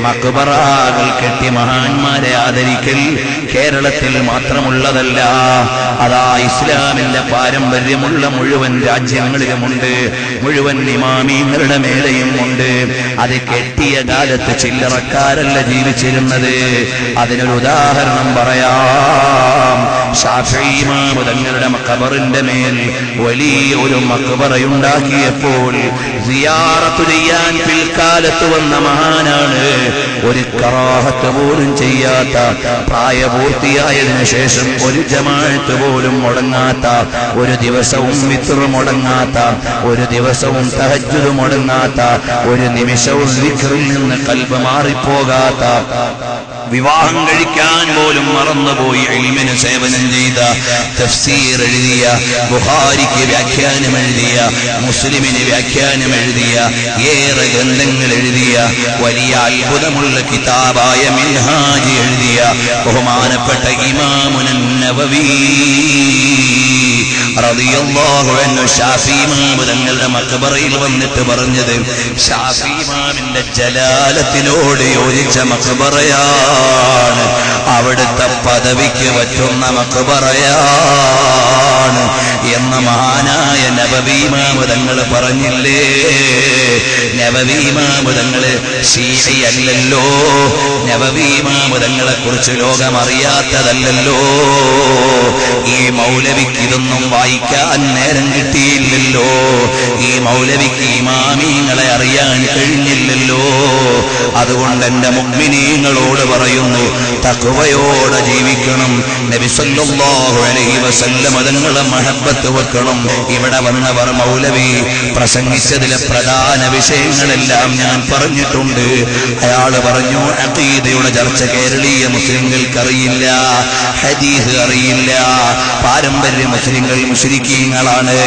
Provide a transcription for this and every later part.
മക്ബറകൾ കെട്ടി മഹാന്മാരെ ആദരിക്കൽ കേരളത്തിൽ മാത്രമുള്ളതല്ല. അതാ ഇസ്ലാമിന്റെ പാരമ്പര്യമുള്ള മുഴുവൻ രാജ്യങ്ങളിലുമുണ്ട്, മുഴുവൻ ഇമാമീങ്ങളുടെ മേലെയും ഉണ്ട്. അത് കെട്ടിയ കാലത്ത് ചില്ലറക്കാരല്ല ജീവിച്ചിരുന്നത്. അതിനൊരു ഉദാഹരണം പറയാം. ശാഫിഈ ഇമാം തങ്ങളുടെ ഖബറിന്റെ മേൽ വലിയ ഒരു മക്ബറയുണ്ടാക്കിയപ്പോൾ സിയാറത്ത് ചെയ്യാൻ പിൽക്കാലത്ത് വന്ന മഹാനാണ്. ഒരു കറാഹത്ത് പോലും ചെയ്യാത്ത, പ്രായപൂർത്തിയായതിനു ശേഷം ഒരു ജമാഅത്ത് പോലും മുടങ്ങാത്ത, ഒരു ദിവസവും വിത്ർ മുടങ്ങാത്ത, ഒരു ദിവസവും തഹജ്ജുദ് മുടങ്ങാത്ത, ഒരു നിമിഷവും ദിക്റിൽ നിന്ന് ഖൽബ് മാറിപ്പോകാത്ത, വിവാഹം കഴിക്കാൻ പോലും മറന്നുപോയി ഇൽമിന് സേവനം ചെയ്ത, തഫ്സീർ എഴുതിയ, ബുഖാരിക്ക് വ്യാഖ്യാനം എഴുതിയ, മുസ്ലിമിന് വ്യാഖ്യാനം എഴുതിയ, ഏറെ ഗ്രന്ഥങ്ങൾ എഴുതിയ, വലിയ അത്ഭുതമുള്ള കിതാബായ മിൻഹാജ് എഴുതിയ ബഹുമാനപ്പെട്ട ഇമാമുൻ നവവി റളിയല്ലാഹു അൻഹു ശാഫിഈ ഇമാം തങ്ങളുടെ മഖബറയിൽ വന്നിട്ട് പറഞ്ഞത്, ശാഫിഈ ഇമാമിന്റെ ജലാലത്തിനോട് യോജിച്ച മഖബറയാണ്, അവിടുത്തെ പദവിക്ക് പറ്റുന്ന മഖബറയാണ് എന്ന മഹാനായ നബവി ഇമാം തങ്ങൾ പറഞ്ഞില്ലേ. നബവി ഇമാം തങ്ങൾ ശീഈ അല്ലല്ലോ, നബവി ഇമാം തങ്ങളെ കുറിച്ച് ലോകം അറിയാത്തതല്ലല്ലോ. ഈ മൗലവിക്ക് ഇതൊന്നും വായിക്കാൻ നേരം കിട്ടിയില്ലല്ലോ, ഈ മൗലവിക്ക് ഇമാമീങ്ങളെ അറിയാൻ കഴിഞ്ഞില്ലല്ലോ. അതുകൊണ്ട് എന്റെ മുഅ്മിനീങ്ങളോട് പറയുന്നു, തഖ്വയോടെ ജീവിക്കണം. നബി സല്ലല്ലാഹു അലൈഹി വസല്ലം തങ്ങളെ മഹബ്ബത്ത് വെക്കണം. ഇവിടെ വന്നവർ മൗലവി പ്രസംഗിച്ചതിലെ പ്രധാന വിഷയങ്ങളെല്ലാം ഞാൻ പറഞ്ഞിട്ടുണ്ട്. അയാൾ പറഞ്ഞു, അഖീദയുടെ ചർച്ച കേരളീയ മുസ്ലിങ്ങൾക്കറിയില്ല, ഹദീസ് അറിയില്ല, പാരമ്പര്യ മുസ്ലിങ്ങൾ മുശ്രിക്കീങ്ങളാണ്,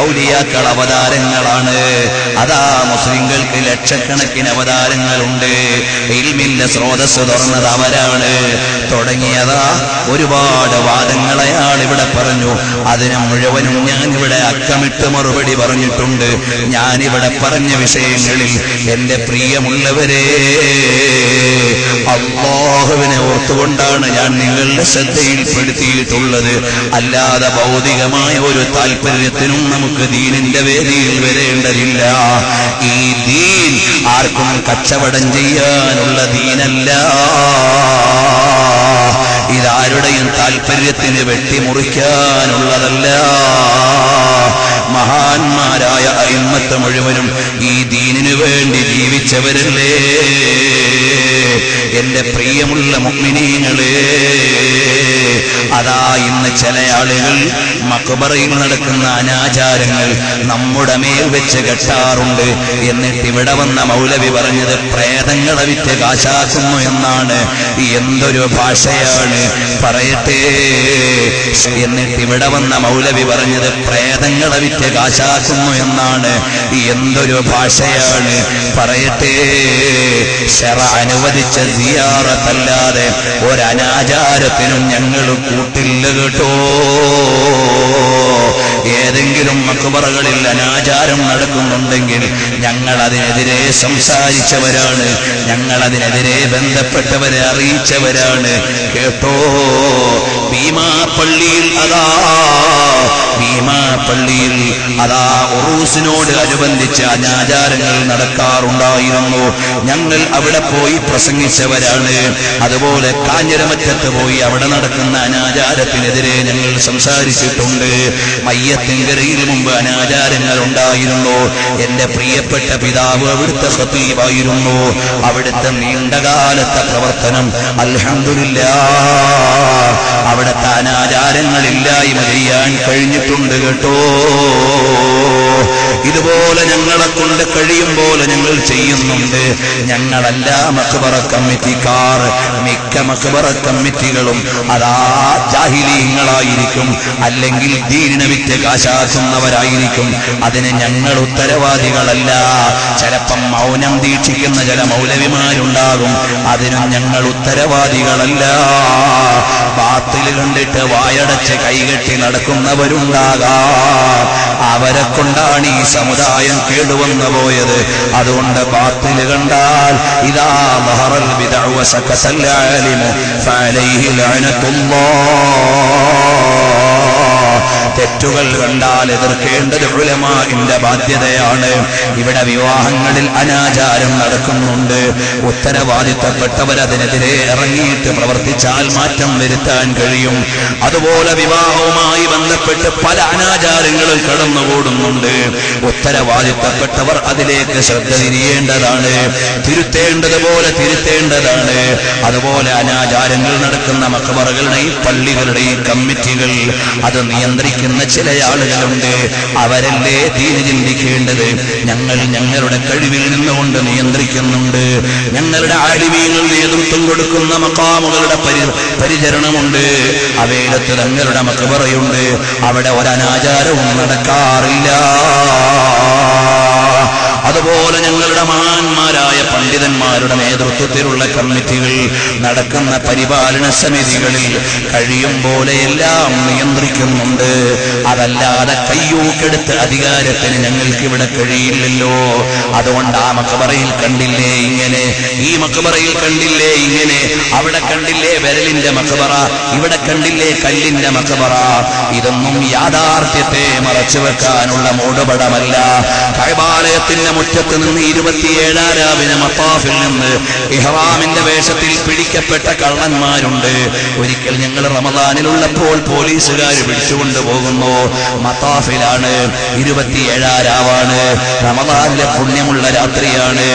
ഔലിയാക്കൾ അവതാരങ്ങളാണ്. അതാ മുസ്ലിങ്ങൾക്ക് ലക്ഷക്കണക്കിന് അവതാരങ്ങളുണ്ട്, ഇൽമിന്റെ സ്രോതസ് തുറന്നത് അവരാണ്, തുടങ്ങിയതാ ഒരുപാട് വാദങ്ങൾ അയാൾ ഇവിടെ പറഞ്ഞു. അതിന് മുഴുവനും ഞാൻ ഇവിടെ അക്കമിട്ട് മറുപടി പറഞ്ഞിട്ടുണ്ട്. ഞാനിവിടെ പറഞ്ഞ വിഷയങ്ങളിൽ എന്റെ പ്രിയമുള്ളവരെ, അല്ലാഹുവിനെ ഓർത്തുകൊണ്ടാണ് ഞാൻ നിങ്ങളുടെ ശ്രദ്ധയിൽപ്പെടുത്തിയിട്ടുള്ളത്. അല്ലാതെ ഭൗതികമായ ഒരു താല്പര്യത്തിനും നമുക്ക് ദീനിന്റെ വേദിയിൽ വരേണ്ടതില്ല. ഈ ദീൻ ആർക്കും കച്ചവടം ചെയ്യാനുള്ള ദീനല്ല, ഇതാരുടെയും താല്പര്യത്തിന് വെട്ടിമുറിക്കാനുള്ളതല്ല. മഹാന്മാരായ അയിമ്മത്ത് മുഴുവനും ഈ ദീനിനു വേണ്ടി ജീവിച്ചവരല്ലേ. എന്റെ പ്രിയമുള്ള മുഅ്മിനീങ്ങളെ, അതാ ഇന്ന് ചില ആളുകൾ മഖബറയിൽ നടക്കുന്ന അനാചാരങ്ങൾ നമ്മുടെ മേൽ വെച്ച് കെട്ടാറുണ്ട്. എന്നിട്ട് ഇവിടെ വന്ന മൗലവി പറഞ്ഞത് പ്രേതങ്ങളെ വിറ്റ് കാശാക്കുന്നു എന്നാണ്. എന്തൊരു ഭാഷയാണ് പറയട്ടെ. എന്നിട്ട് ഇവിടെ വന്ന മൗലവി പറഞ്ഞത് പ്രേതങ്ങളെ വിറ്റ് കാശാക്കുന്നു എന്നാണ്. എന്തൊരു ഭാഷയാണ് പറയട്ടെ. ശറഅ അനുവദിച്ച സിയാറത്തല്ലാതെ ഒരനാചാരത്തിനും ഞങ്ങൾ കൂട്ടില്ല കേട്ടോ. ഏതെങ്കിലും മഖബറകളിൽ അനാചാരം നടക്കുന്നുണ്ടെങ്കിൽ ഞങ്ങൾ അതിനെതിരെ സംസാരിച്ചവരാണ്, ഞങ്ങൾ അതിനെതിരെ ബന്ധപ്പെട്ടവരെ അറിയിച്ചവരാണ് കേട്ടോ. ഭീമാപ്പള്ളിയിൽ അതാ ഉറൂസിനോട് അനുബന്ധിച്ച് അനാചാരങ്ങൾ നടക്കാറുണ്ടായിരുന്നു. ഞങ്ങൾ അവിടെ പോയി പ്രസംഗിച്ചവരാണ്. അതുപോലെ കാഞ്ഞിരമറ്റത്ത് പോയി അവിടെ നടക്കുന്ന അനാചാരത്തിനെതിരെ ഞങ്ങൾ സംസാരിച്ചിട്ടുണ്ട്. മയ്യത്തിൻകരയിൽ മുമ്പ് അനാചാരങ്ങൾ ഉണ്ടായിരുന്നു. എന്റെ പ്രിയപ്പെട്ട പിതാവ് അവിടുത്തെ ഖതീബായിരുന്നു. അവിടുത്തെ നീണ്ടകാലത്തെ പ്രവർത്തനം അൽഹംദുലില്ലാഹ് അവിടുത്തെ അനാചാരങ്ങളില്ലായ്മ ചെയ്യാൻ കഴിഞ്ഞിട്ടുണ്ട് കേട്ടോ. ഇതുപോലെ ഞങ്ങളെ കൊണ്ട് കഴിയും പോലെ ഞങ്ങൾ ചെയ്യുന്നുണ്ട്. ഞങ്ങളല്ല മഖബറ കമ്മിറ്റിക്കാർ. മിക്ക മഖബറ കമ്മിറ്റികളും അതാ ജാഹിലീങ്ങളായിരിക്കും, അല്ലെങ്കിൽ ദീനിനെ വിറ്റ് കാശാക്കുന്നവരായിരിക്കും. അതിന് ഞങ്ങൾ ഉത്തരവാദികളല്ല. ചിലപ്പം മൗനം ദീക്ഷിക്കുന്ന ചില മൗലവിമാരുണ്ടാകും, അതിനും ഞങ്ങൾ ഉത്തരവാദികളല്ല. ബാത്തിൽ കണ്ടിട്ട് വായടച്ച് കൈകെട്ടി നടക്കുന്നവരുണ്ടാകാം, അവരെ കൊണ്ടാ അതുകൊണ്ടാണ് ഈ സമുദായം കേടുവന്നു പോയത്. അതുകൊണ്ട് ബാത്തില് കണ്ടാൽ ഇദാ ളഹറൽ ബിദ്അ വസകതൽ ആലിമു ഫഅലൈഹി ലഅനത്തുല്ലാഹ്. തെറ്റുകൾ കണ്ടാൽ എതിർക്കേണ്ടത് ഉലമാഇന്റെ ബാധ്യതയാണ്. ഇവിടെ വിവാഹങ്ങളിൽ അനാചാരം നടക്കുന്നുണ്ട്. ഉത്തരവാദിത്തപ്പെട്ടവർ അതിനെതിരെ ഇറങ്ങിയിട്ട് പ്രവർത്തിച്ചാൽ മാറ്റം വരുത്താൻ കഴിയും. അതുപോലെ വിവാഹവുമായി ബന്ധപ്പെട്ട് പല അനാചാരങ്ങളും കടന്നുകൂടുന്നുണ്ട്. ഉത്തരവാദിത്തപ്പെട്ടവർ അതിലേക്ക് ശ്രദ്ധ തിരിയേണ്ടതാണ്. തിരുത്തേണ്ടതുപോലെ തിരുത്തേണ്ടതാണ്. അതുപോലെ അനാചാരങ്ങൾ നടക്കുന്ന മഖബറകളുടെയും പള്ളികളുടെയും കമ്മിറ്റികൾ അത് നിയന്ത്രിക്കുന്ന ചില ആളുകളുണ്ട്. അവരല്ലേ ദീന് ചിന്തിക്കേണ്ടത്? ഞങ്ങൾ ഞങ്ങളുടെ കഴിവിൽ നിന്നുകൊണ്ട് നിയന്ത്രിക്കുന്നുണ്ട്. ഞങ്ങളുടെ ആലിമീങ്ങൾ നേതൃത്വം കൊടുക്കുന്ന മഖാമുകളുടെ പരിചരണമുണ്ട്. അവയിലത്ത് തങ്ങളുടെ മഖബറയുണ്ട്. അവിടെ ഒരനാചാരവും നടക്കാറില്ല. അതുപോലെ ഞങ്ങളുടെ മഹാന്മാരായ പണ്ഡിതന്മാരുടെ നേതൃത്വത്തിലുള്ള കമ്മിറ്റികൾ നടക്കുന്ന പരിപാലന സമിതികളിൽ കഴിയും പോലെ എല്ലാം നിയന്ത്രിക്കുന്നുണ്ട്. അതല്ലാതെ കയ്യൂക്കെടുത്ത് അധികാരത്തിന് ഞങ്ങൾക്കിവിടെ കഴിയില്ലല്ലോ. അതുകൊണ്ട് ആ മഖബറയിൽ കണ്ടില്ലേ ഇങ്ങനെ, ഈ മഖബറയിൽ കണ്ടില്ലേ ഇങ്ങനെ, അവിടെ കണ്ടില്ലേ വിരലിന്റെ മഖബറ, ഇവിടെ കണ്ടില്ലേ കല്ലിന്റെ മഖബറ. ഇതൊന്നും യാഥാർത്ഥ്യത്തെ മറച്ചു വെക്കാനുള്ള മൂടുപടമല്ല. കഅബാലയത്തിന്റെ മുറ്റത്ത് നിന്ന് 27 രാവിലെ മത്താഫിൽ നിന്ന് ഇഹ്റാമിന്റെ വേഷത്തിൽ പിടിക്കപ്പെട്ട കള്ളന്മാരുണ്ട്. ഒരിക്കൽ ഞങ്ങൾ റമദാനിലുള്ളപ്പോൾ പോലീസുകാർ പിടിച്ചുകൊണ്ടു പോകുന്നു. മത്താഫിലാണ്, 27 രാവാണ്, റമദാനിലെ പുണ്യമുള്ള രാത്രിയാണ്,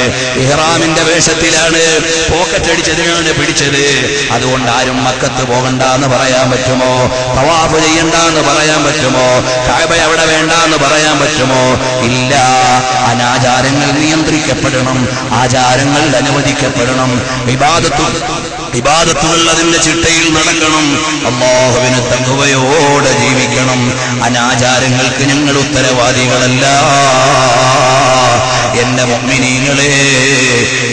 ഇഹ്റാമിന്റെ വേഷത്തിലാണ്, പോക്കറ്റടിച്ചതിനാണ് പിടിച്ചത്. അതുകൊണ്ട് ആരും മക്കത്ത് പോകണ്ടെന്ന് പറയാൻ പറ്റുമോ? തവാഫ് ചെയ്യണ്ടെന്ന് പറയാൻ പറ്റുമോ? കഅബ അവിടെ വേണ്ടെന്ന് പറയാൻ പറ്റുമോ? ഇല്ല. അനാചാരങ്ങൾ നിയന്ത്രിക്കപ്പെടണം, ആചാരങ്ങൾ അനുവദിക്കപ്പെടണം. ഇബാദത്തുകൾ അതിന്റെ ചിട്ടയിൽ നടക്കണം. അല്ലാഹുവിന് തഖ്വയോടെ ജീവിക്കണം. അനാചാരങ്ങൾക്ക് ഞങ്ങൾ ഉത്തരവാദികളല്ല. എന്റെ മുഅ്മിനീങ്ങളെ,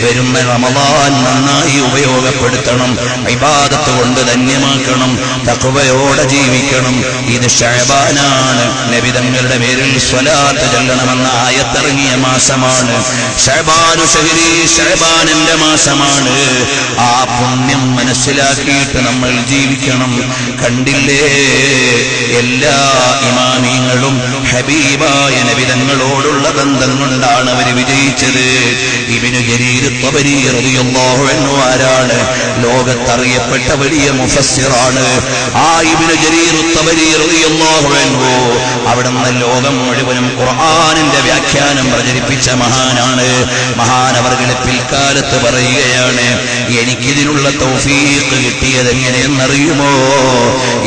വരുന്ന റമദാൻ നന്നായി ഉപയോഗപ്പെടുത്തണം. ഇബാദത്ത് കൊണ്ട് ധന്യമാക്കണം. തഖ്വയോടെ ജീവിക്കണം. ഇത് ശഅബാനാണ്. നബി തങ്ങളുടെ പേരിൽ സ്വലാത്ത് ചൊല്ലണമെന്ന ആയത്തിറങ്ങിയ മാസമാണ്. ശഅബാനു ശഹരി, ശഅബാൻ എന്റെ മാസമാണ്. ആ പുണ്യം മനസ്സിലാക്കിയിട്ട് നമ്മൾ ജീവിക്കണം. കണ്ടില്ലേ, എല്ലാ ഇമാമിങ്ങളും ഹബീബായ നബി തങ്ങളോടുള്ള ബന്ധം കൊണ്ടാണ് അവർ വിജയിച്ചത്. ഇബ്നു ജരീർ ത്വബരി റളിയല്ലാഹു അൻഹു ആരാണ്? ലോകത്തറിയപ്പെട്ട വലിയ മുഫസ്സിറാണ്. ആ ഇബ്നു ജരീർ ത്വബരി റളിയല്ലാഹു അൻഹു അവിടുന്ന് ലോകം മുഴുവനും ഖുർആനിന്റെ വ്യാഖ്യാനം പ്രചരിപ്പിച്ച മഹാനാണ്. മഹാനവർകളെ പിൽക്കാലത്ത് പറയുകയാണ്, എനിക്കിതിനുള്ള തൗഫീഖ് കിട്ടിയത് എങ്ങനെയെന്നറിയുമോ?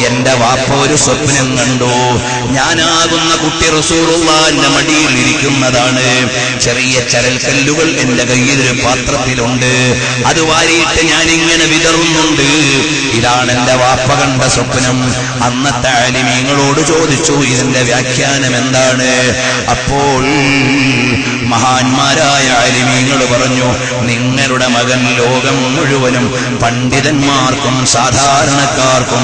എന്റെ വാപ്പ ഒരു സ്വപ്നം കണ്ടു. ഞാനാകുന്ന കുട്ടി റസൂലുള്ളാഹിന്റെ മടിയിൽ ഇരിക്കുന്നതാണ്. ചെറിയ ചരൽക്കല്ലുകൾ എന്റെ കയ്യിൽ ഒരു പാത്രത്തിലുണ്ട്. അത് വാരിയിട്ട് ഞാനിങ്ങനെ വിതറുന്നുണ്ട്. ഇതാണ് എന്റെ വാപ്പ കണ്ട സ്വപ്നം. അന്നത്തെ ആലിമീങ്ങളോട് ചോദിച്ചു, ഇതിന്റെ വ്യാഖ്യാനം എന്താണ്? അപ്പോൾ മഹാന്മാരായ ആലിമീങ്ങൾ പറഞ്ഞു, നിങ്ങളുടെ മകൻ ലോകം മുഴുവനും പണ്ഡിതന്മാർക്കും സാധാരണക്കാർക്കും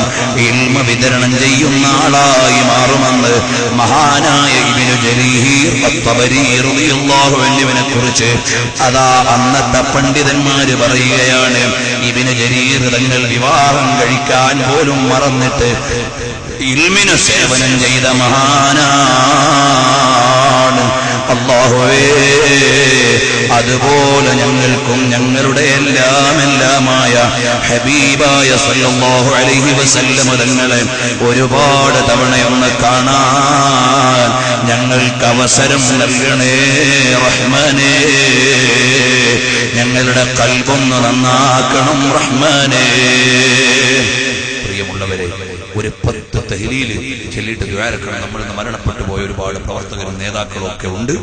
ഇൽമ വിതരണം ചെയ്യുന്ന ആളായി മാറുമെന്ന് മഹാനായ ഇബ്നു ജരീർ അത്വബരി റളിയല്ലാഹു അൻഹുവിനെ കുറിച്ച് അതാ അന്നത്തെ പണ്ഡിതന്മാര് പറയുകയാണ്. ഇബ്നു ജരീർ തങ്ങൾ വിവാഹം കഴിക്കാൻ പോലും മറന്നിട്ട് ഇൽമിന് സേവനം ചെയ്ത മഹാനാണ്. അല്ലാഹുവേ, അതുപോലെ ഞങ്ങൾക്കും ഞങ്ങളുടെ എല്ലാമായ ഹബീബായ സല്ലല്ലാഹു അലൈഹി വസല്ലം തങ്ങളെ ഒരുപാട് തവണയൊന്ന് കാണാൻ ഞങ്ങൾക്ക് അവസരം നൽകണേ റഹ്മാനേ. ഞങ്ങളുടെ ഖൽബൊന്ന് നന്നാക്കണം റഹ്മാനേ. പ്രിയമുള്ളവരെ, ഒരു 10 തഹ്ലീൽ ചൊല്ലിയിട്ട് ദുആരക്കണം. നമ്മൾ ഇന്ന് മരണപ്പെട്ടു പോയ ഒരുപാട് പ്രവർത്തകരും നേതാക്കളും ഒക്കെ ഉണ്ട്.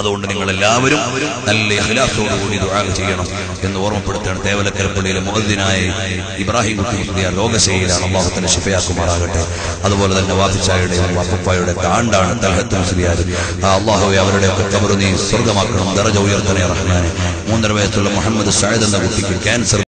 അതുകൊണ്ട് നിങ്ങൾ എല്ലാവരും നല്ല ഇഖ്ലാസോടുകൂടി ദുആ ചെയ്യണം എന്ന് ഓർമ്മപ്പെടുത്തുകയാണ്. തേവലക്കരപ്പള്ളിയിലെ മുഅദ്ദിനായ ഇബ്രാഹിം കുട്ടി മുസ്ലിയാർ ലോകശൈലിയിലാണ്. അല്ലാഹു തആല ശിഫയാക്കുമാറാകട്ടെ. അതുപോലെ തന്നെ വാഫിച്ചായുടെയും വാപ്പപ്പായുടെ ആണ്ടാണ് തൽഹത്ത് മുസ്ലിയാർ. അല്ലാഹുവേ, അവരുടെ ഒക്കെ ഖബർ നീ സ്വർഗ്ഗമാക്കണം, ദറജ ഉയർത്തണേ റഹ്മാനെ. 3.5 വയസ്സുള്ള മുഹമ്മദ് സഅദ് എന്ന കുട്ടിക്ക് ക്യാൻസർ